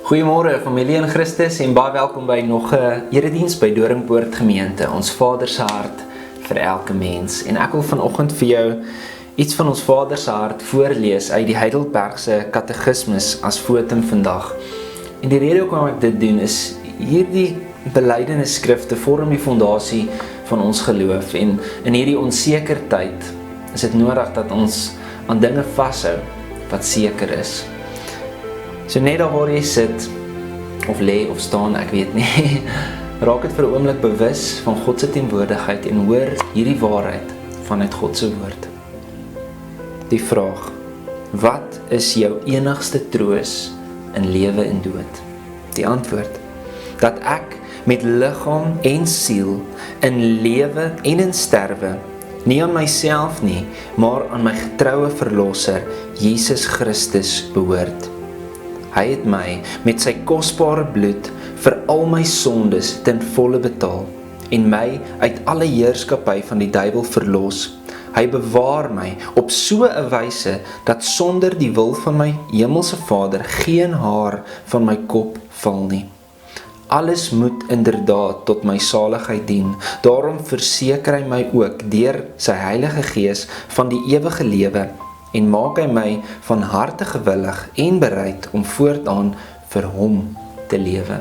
Goeiemôre familie in Christus en baie welkom by nog 'n erediens by Doringpoort Gemeente, ons Vader se hart vir elke mens. En ek wil vanoggend vir jou iets van ons Vader se hart voorlees uit die Heidelbergse Katekismus as fotum vandag. En die rede hoekom ek dit doen is hierdie belydenisskrifte vorm die fondasie van ons geloof en in hierdie onseker tyd is dit nodig dat ons aan dinge vashou wat seker is. So net daar waar jy sit, of lê of staan, ek weet nie, raak het vir 'n oomblik bewus van God se teenwoordigheid en hoor hierdie waarheid vanuit God se woord. Die vraag, wat is jou enigste troos in lewe en dood? Die antwoord, dat ek met liggaam en siel, in lewe en in sterwe, nie aan myself nie, maar aan my getroue verlosser, Jesus Christus behoort. Hy het my met sy kosbare bloed vir al my sondes ten volle betaal en my uit alle heerskappy van die duiwel verlos. Hy bewaar my op so 'n wyse dat sonder die wil van my hemelse Vader geen haar van my kop val nie. Alles moet inderdaad tot my saligheid dien. Daarom verseker hy my ook deur sy Heilige Gees van die ewige lewe en maak hy my van harte gewillig en bereid om voortaan vir hom te lewe.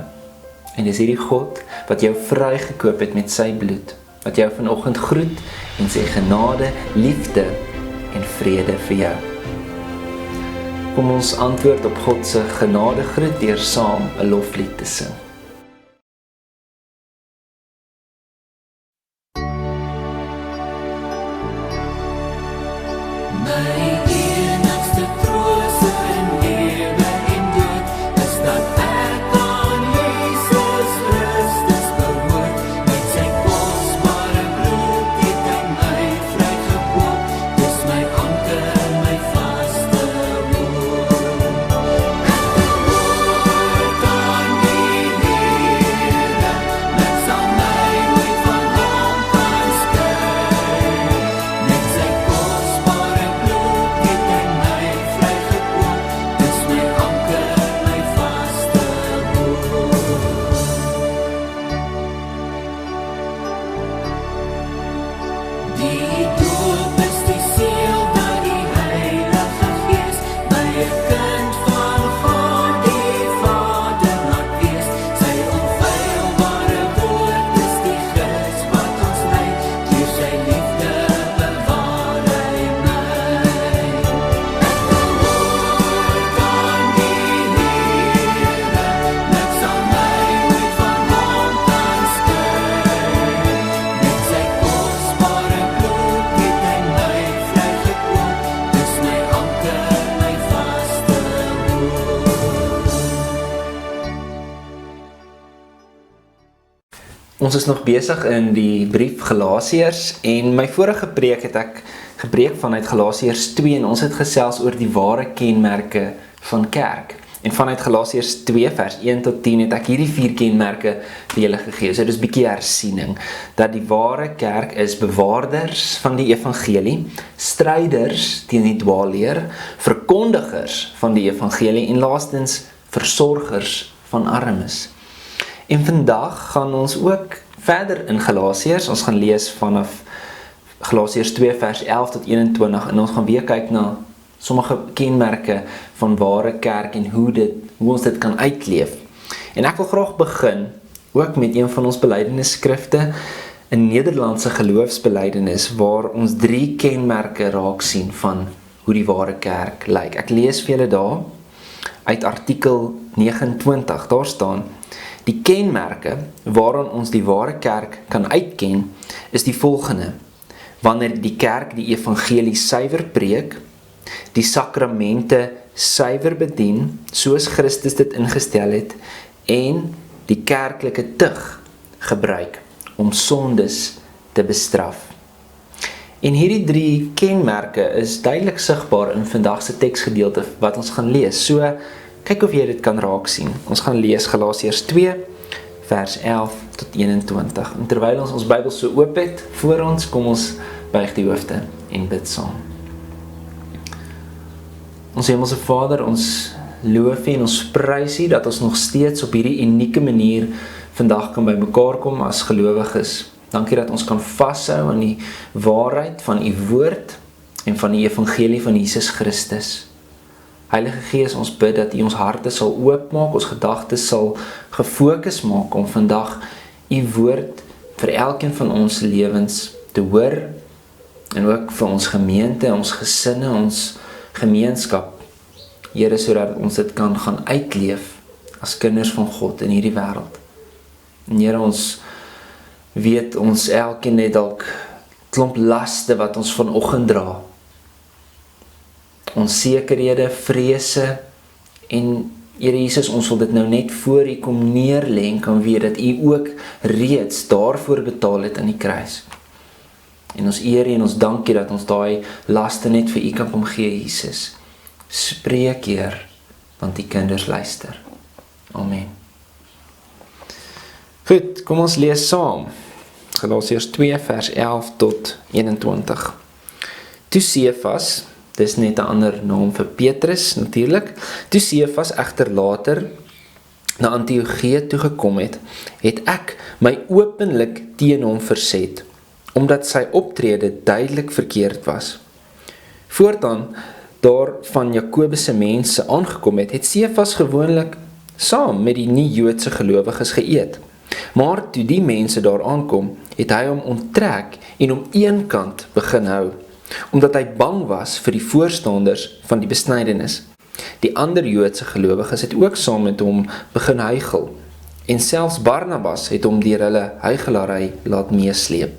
En dis hierdie God wat jou vrygekoop het met sy bloed, wat jou vanoggend groet en sê genade, liefde en vrede vir jou. Kom ons antwoord op God se genade groet deur saam 'n loflied te sing. Ons is nog besig in die brief Galasiërs en my vorige preek het ek gepreek vanuit Galasiërs 2 en ons het gesels oor die ware kenmerke van kerk. En vanuit Galasiërs 2 vers 1 tot 10 het ek hierdie 4 kenmerke vir julle gegee. So dis 'n bietjie hersiening dat die ware kerk is bewaarders van die evangelie, stryders teen die dwaalleer, verkondigers van die evangelie en laastens versorgers van armes. En vandag gaan ons ook verder in Galasiërs, ons gaan lees vanaf Galasiërs 2 vers 11 tot 21 en ons gaan weer kyk na sommige kenmerke van ware kerk en hoe ons dit kan uitleef. En ek wil graag begin ook met een van ons belydenisskrifte, 'n Nederlandse geloofsbelydenis waar ons 3 kenmerke raak sien van hoe die ware kerk lyk. Ek lees vir julle daar uit artikel 29. Daar staan: die kenmerke waaraan ons die ware kerk kan uitken, is die volgende: wanneer die kerk die evangelie suiwer preek, die sakramente suiwer bedien, soos Christus dit ingestel het, en die kerklike tug gebruik om sondes te bestraf. En hierdie 3 kenmerke is duidelik sigbaar in vandag se teksgedeelte wat ons gaan lees. So kyk of jy dit kan raak sien. Ons gaan lees Galasiërs 2 vers 11 tot 21. En terwyl ons Bybel so oop het voor ons, kom ons buig die hoofde en bid saam. Ons Hemelse Vader, ons loof U en ons prys U dat ons nog steeds op hierdie unieke manier vandag kan by mekaar kom as gelowiges. Dankie dat ons kan vashou aan die waarheid van U woord en van die evangelie van Jesus Christus. Heilige Gees, ons bid dat U ons harte sal oopmaak, ons gedagtes sal gefokus maak om vandag U woord vir elkeen van ons lewens te hoor en ook vir ons gemeente, ons gesinne, ons gemeenskap. Here, sodat ons dit kan gaan uitleef as kinders van God in hierdie wêreld. En Here, ons weet ons elkeen het dalk klomp laste wat ons vanoggend dra. Onsekerhede, vrese en Here Jesus, ons wil dit nou net voor U kom neerlê en kan weet dat U ook reeds daarvoor betaal het aan die kruis. En ons eer U en ons dankie dat ons daai laste net vir U kan kom gee, Jesus. Spreek, Heer, want die kinders luister. Amen. Goed, kom ons lees saam. Galasiërs 2 vers 11 tot 21. Toe Sefas, dis net 'n ander naam vir Petrus natuurlik, toe Sefas egter later na Antiochië toe gekom het, het ek my openlik teen hom verset, omdat sy optrede duidelik verkeerd was. Voortaan daar van Jakobus se mense aangekom het, het Sefas gewoonlik saam met die nie-Joodse gelowiges geëet. Maar toe die mense daar aankom, het hy hom onttrek en om een kant begin hou, omdat hy bang was vir die voorstanders van die besnydenis. Die ander Joodse gelowiges het ook saam met hom begin huichel, en selfs Barnabas het hom deur hulle huichelary laat meesleep.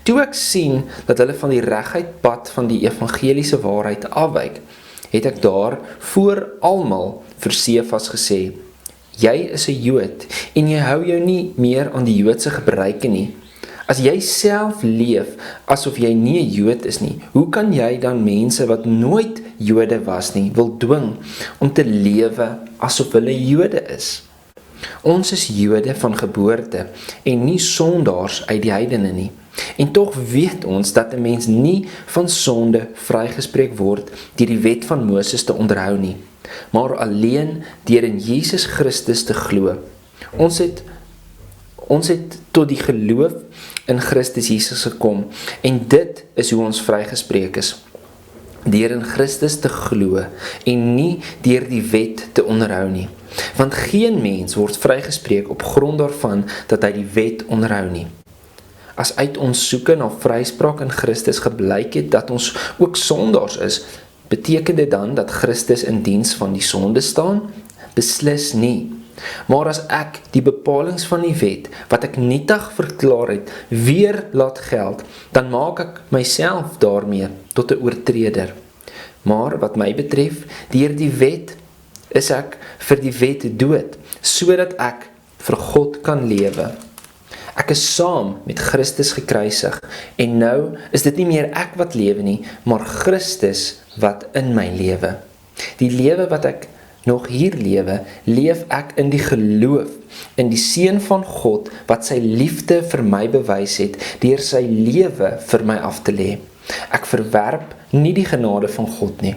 Toe ek sien dat hulle van die reguit pad van die evangeliese waarheid afwyk, het ek daar voor almal vir Sefas gesê, jy is 'n Jood en jy hou jou nie meer aan die Joodse gebruike nie. As jy self leef asof jy nie 'n Jood is nie, hoe kan jy dan mense wat nooit Jode was nie, wil dwing om te lewe asof hulle Jode is? Ons is Jode van geboorte en nie sondaars uit die heidene nie. En tog weet ons dat 'n mens nie van sonde vrygespreek word deur die wet van Moses te onderhou nie, maar alleen deur in Jesus Christus te glo. Ons het tot die geloof in Christus Jesus gekom en dit is hoe ons vrygespreek is. Deur in Christus te glo en nie deur die wet te onderhou nie. Want geen mens word vrygespreek op grond daarvan dat hy die wet onderhou nie. As uit ons soeke na vryspraak in Christus geblyk het dat ons ook sondaars is, beteken dit dan dat Christus in diens van die sonde staan? Beslis nie. Maar as ek die bepalings van die wet, wat ek nietig verklaar het, weer laat geld, dan maak ek myself daarmee tot 'n oortreder. Maar wat my betref, deur die wet is ek vir die wet dood, sodat ek vir God kan lewe. Ek is saam met Christus gekruisig en nou is dit nie meer ek wat lewe nie, maar Christus wat in my lewe. Die lewe wat ek nog hier lewe, leef ek in die geloof in die Seun van God wat sy liefde vir my bewys het deur sy lewe vir my af te lê. Ek verwerp nie die genade van God nie.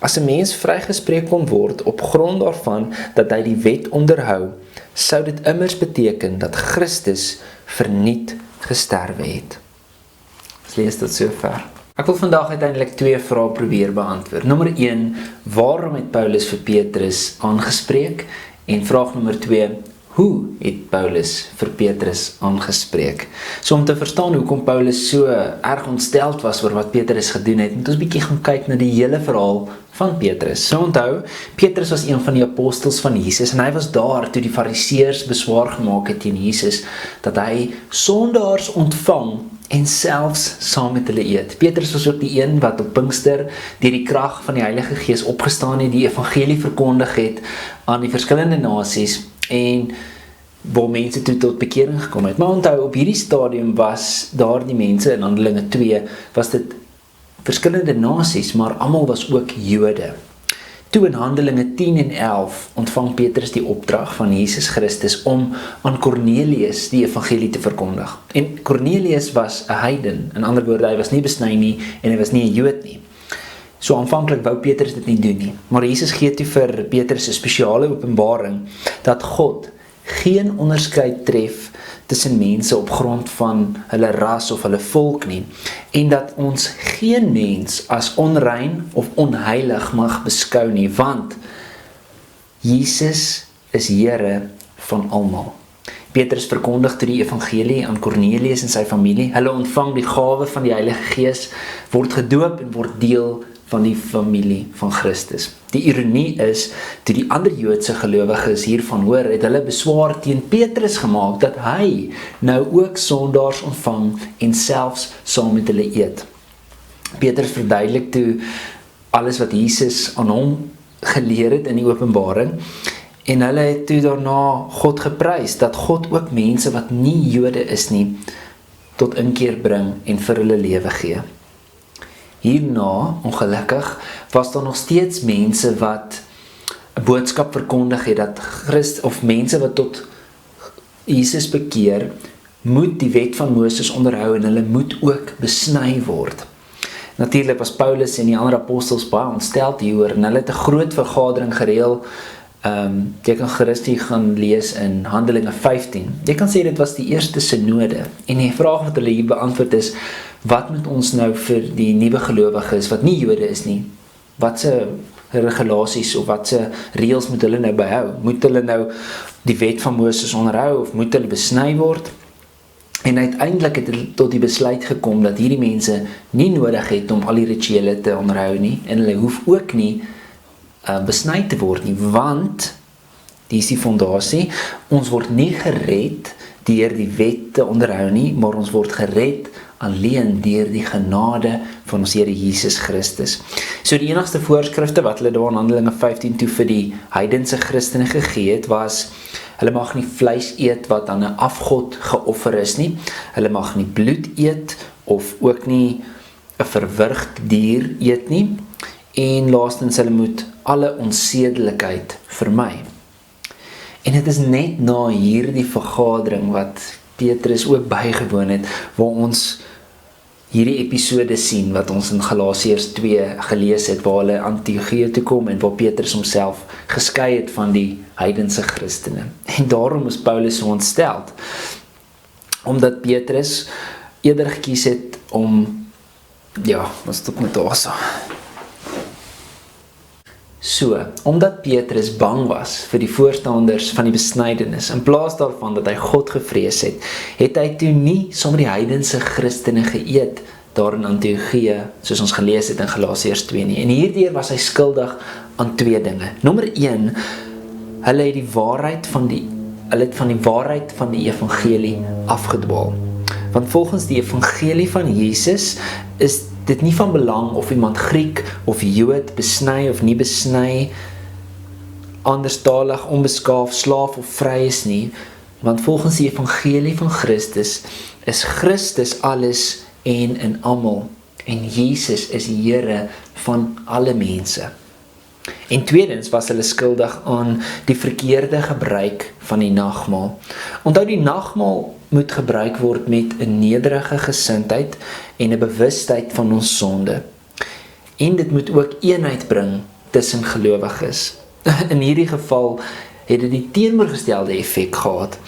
As 'n mens vrygespreek kon word op grond daarvan dat hy die wet onderhou, sou dit immers beteken dat Christus verniet gesterwe het. Ons lees dit sover. Ek wil vandag uiteindelik 2 vrae probeer beantwoord. Nommer 1, waarom het Paulus vir Petrus aangespreek? En vraag nommer 2, hoe het Paulus vir Petrus aangespreek? So om te verstaan hoekom Paulus so erg ontsteld was oor wat Petrus gedoen het, moet ons bietjie gaan kyk na die hele verhaal van Petrus. So onthou, Petrus was een van die apostels van Jesus en hy was daar toe die fariseërs beswaar gemaak het teen Jesus dat hy sondaars ontvang en selfs saam met hulle eet. Petrus was ook die een wat op Pinkster deur die krag van die Heilige Gees opgestaan het, die evangelie verkondig het aan die verskillende nasies en waar mense toe tot bekering gekom het. Maar onthou, op hierdie stadium was daar die mense in Handelinge 2, was dit verskillende nasies, maar almal was ook Jode. Toe in Handelinge 10 en 11 ontvang Petrus die opdrag van Jesus Christus om aan Cornelius die evangelie te verkondig. En Cornelius was 'n heiden, in ander woorde, hy was nie besny nie en hy was nie 'n Jood nie. So aanvanklik wou Petrus dit nie doen nie, maar Jesus gee toe vir Petrus 'n spesiale openbaring dat God geen onderskeid tref tussen mense op grond van hulle ras of hulle volk nie, en dat ons geen mens as onrein of onheilig mag beskou nie, want Jesus is Here van almal. Petrus verkondig toe die evangelie aan Kornelius en sy familie. Hulle ontvang die gawe van die Heilige Gees, word gedoop en word deel van die familie van Christus. Die ironie is, toe die ander Joodse gelowiges hiervan hoor, het hulle beswaar teen Petrus gemaak dat hy nou ook sondaars ontvang en selfs saam met hulle eet. Petrus verduidelik toe alles wat Jesus aan hom geleer het in die openbaring, en hulle het toe daarna God geprys, dat God ook mense wat nie Jode is nie, tot inkeer bring en vir hulle lewe gee. Hierna, ongelukkig, was daar nog steeds mense wat 'n boodskap verkondig het, dat of mense wat tot Jesus bekeer, moet die wet van Moses onderhou en hulle moet ook besny word. Natuurlik was Paulus en die ander apostels baie ontsteld hieroor, en hulle het 'n groot vergadering gereël. Jy kan gerus hier gaan lees in Handelinge 15. Jy kan sê dit was die eerste synode, en die vraag wat hulle hier beantwoord is, wat moet ons nou vir die nuwe gelowiges wat nie Jode is nie, wat se regulasies of wat se reëls moet hulle nou behou? Moet hulle nou die wet van Moses onderhou of moet hulle besny word? En uiteindelik het hulle tot die besluit gekom dat hierdie mense nie nodig het om al die rituele te onderhou nie, en hulle hoef ook nie besny te word nie, want, die is die fondasie, ons word nie gered deur die wet te onderhou nie, maar ons word gered alleen deur die genade van ons Here Jesus Christus. So die enigste voorskrifte wat hulle daar in Handelinge 15 toe vir die heidense Christene gegee het, was, hulle mag nie vleis eet wat aan 'n afgod geoffer is nie, hulle mag nie bloed eet, of ook nie 'n verwrig dier eet nie, en laastens hulle moet alle onsedelikheid vermy. En dit is net na hierdie vergadering wat Petrus ook bygewoon het, waar ons hierdie episode sien wat ons in Galasiërs 2 gelees het, waar hulle Antiochië toe kom en waar Petrus homself geskei het van die heidense Christene. En daarom is Paulus so ontsteld, omdat Petrus eerder gekies het om, wat stop met daarso. So, omdat Petrus bang was vir die voorstanders van die besnydenis, in plaas daarvan dat hy God gevrees het, het hy toe nie saam met die heidense Christene geëet daar in Antiochië, soos ons gelees het in Galasiërs 2 nie. En hierdeur was hy skuldig aan 2 dinge. Nommer 1, hulle het van die waarheid van die evangelie afgedwaal. Want volgens die evangelie van Jesus is dit nie van belang of iemand Griek of Jood, besny of nie besny, anderstalig, onbeskaaf, slaaf of vry is nie, want volgens die evangelie van Christus is Christus alles en in almal, en Jesus is die Here van alle mense. En tweedens was hulle skuldig aan die verkeerde gebruik van die nagmaal. Onthou, die nagmaal moet gebruik word met 'n nederige gesindheid en 'n bewustheid van ons sonde. En dit moet ook eenheid bring tussen gelowiges. In hierdie geval het dit die teenoorgestelde effek gehad,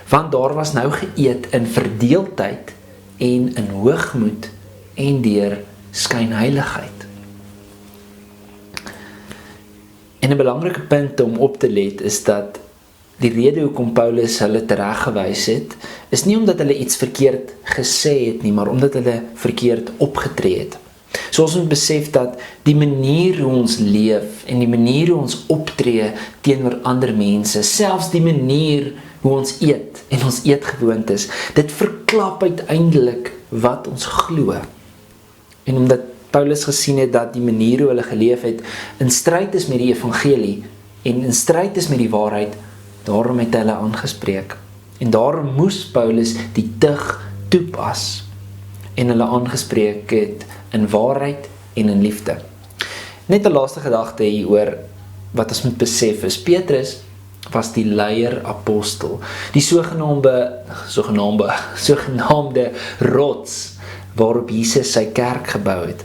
want daar was nou geëet in verdeeldheid en in hoogmoed en deur skynheiligheid. En 'n belangrike punt om op te let is dat die rede hoekom Paulus hulle tereggewys het, is nie omdat hulle iets verkeerd gesê het nie, maar omdat hulle verkeerd opgetree het. So ons moet besef dat die manier hoe ons leef en die manier hoe ons optree teenoor ander mense, selfs die manier hoe ons eet en ons eetgewoontes, dit verklap uiteindelik wat ons glo. En omdat Paulus gesien het dat die manier hoe hulle geleef het in stryd is met die evangelie en in stryd is met die waarheid, daarom het hy hulle aangespreek. En daarom moes Paulus die tug toepas en hulle aangespreek het in waarheid en in liefde. Net 'n laaste gedagte hieroor wat ons moet besef is, Petrus was die leier apostel, die sogenaamde rots waarop Jesus sy kerk gebou het.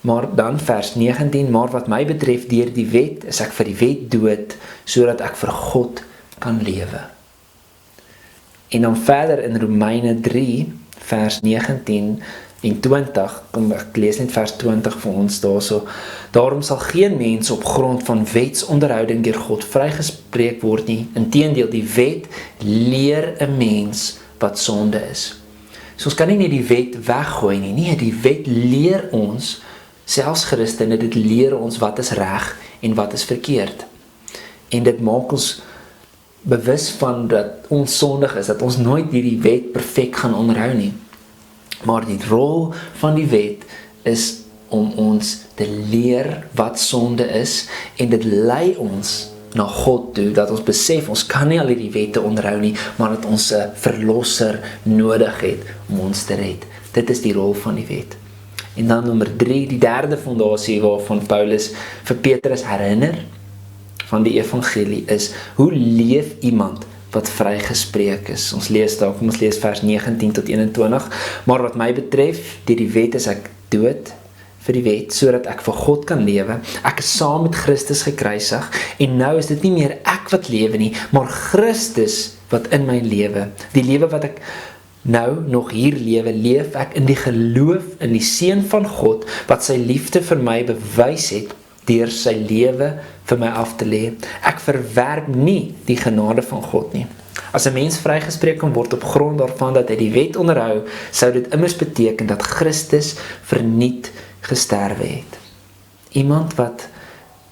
Maar dan vers 19, maar wat my betref deur die wet, is ek vir die wet dood, sodat ek vir God kan lewe. En dan verder in Romeine 3, vers 19 en 20, kom ek lees net vers 20 vir ons daarso. Daarom sal geen mens op grond van wetsonderhouding deur God vrygespreek word nie. Inteendeel, die wet leer 'n mens wat sonde is. So ons kan nie net die wet weggooi nie. Nee, die wet leer ons, selfs Christene, dit leer ons wat is reg en wat is verkeerd. En dit maak ons bewus van dat ons sondig is, dat ons nooit hierdie wet perfek gaan onderhou nie. Maar die rol van die wet is om ons te leer wat sonde is, en dit lei ons na God toe, dat ons besef, ons kan nie al die wette onderhou nie, maar dat ons 'n verlosser nodig het om ons te red. Dit is die rol van die wet. En dan nommer 3, die derde fondasie waarvan Paulus vir Petrus herinner van die evangelie is, hoe leef iemand wat vrygespreek is? Ons lees daar, kom ons lees vers 19 tot 21, maar wat my betref, deur die wet is ek dood vir die wet, sodat ek vir God kan lewe. Ek is saam met Christus gekruisig, en nou is dit nie meer ek wat lewe nie, maar Christus wat in my lewe. Die lewe wat ek nou nog hier lewe, leef ek in die geloof in die Seun van God, wat sy liefde vir my bewys het, deur sy lewe vir my af te lê. Ek verwerp nie die genade van God nie. As 'n mens vrygespreek kan word op grond daarvan dat hy die wet onderhou, sou dit immers beteken dat Christus verniet gesterwe het. Iemand wat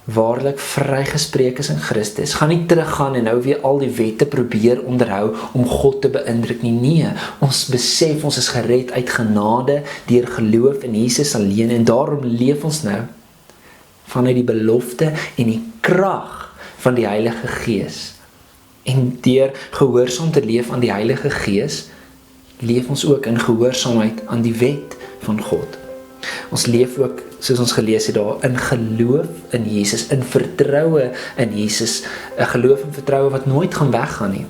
waarlik vrygespreek is in Christus, gaan nie teruggaan en nou weer al die wette probeer onderhou om God te beïndruk nie. Nee, ons besef ons is gered uit genade deur geloof in Jesus alleen, en daarom leef ons nou vanuit die belofte en die krag van die Heilige Gees. En deur gehoorsaam te leef aan die Heilige Gees, leef ons ook in gehoorsaamheid aan die wet van God. Ons leef ook, soos ons gelees het daar, in geloof in Jesus, in vertroue in Jesus, 'n geloof en vertroue wat nooit gaan weggaan nie.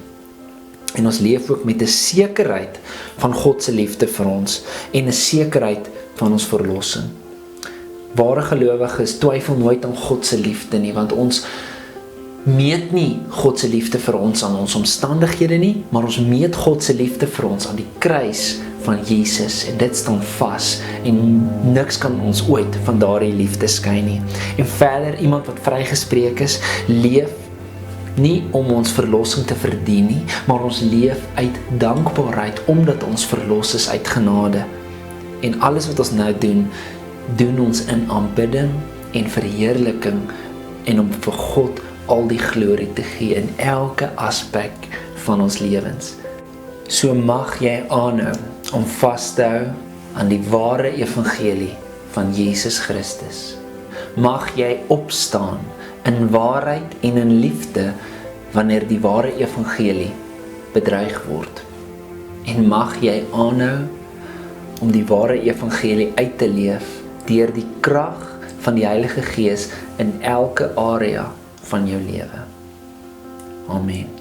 En ons leef ook met 'n sekerheid van God se liefde vir ons, en 'n sekerheid van ons verlossing. Ware gelowiges twyfel nooit aan God se liefde nie, want ons meet nie God se liefde vir ons aan ons omstandighede nie, maar ons meet God se liefde vir ons aan die kruis van Jesus, en dit staan vas, en niks kan ons ooit van daardie liefde skei nie. En verder, iemand wat vrygespreek is, leef nie om ons verlossing te verdien nie, maar ons leef uit dankbaarheid, omdat ons verlos is uit genade. En alles wat ons nou doen, doen ons in aanbidding en verheerliking, en om vir God al die glorie te gee in elke aspek van ons lewens. So mag jy aanhou om vas te hou aan die ware evangelie van Jesus Christus. Mag jy opstaan in waarheid en in liefde wanneer die ware evangelie bedreig word. En mag jy aanhou om die ware evangelie uit te leef deur die krag van die Heilige Gees in elke area van jou lewe. Amen.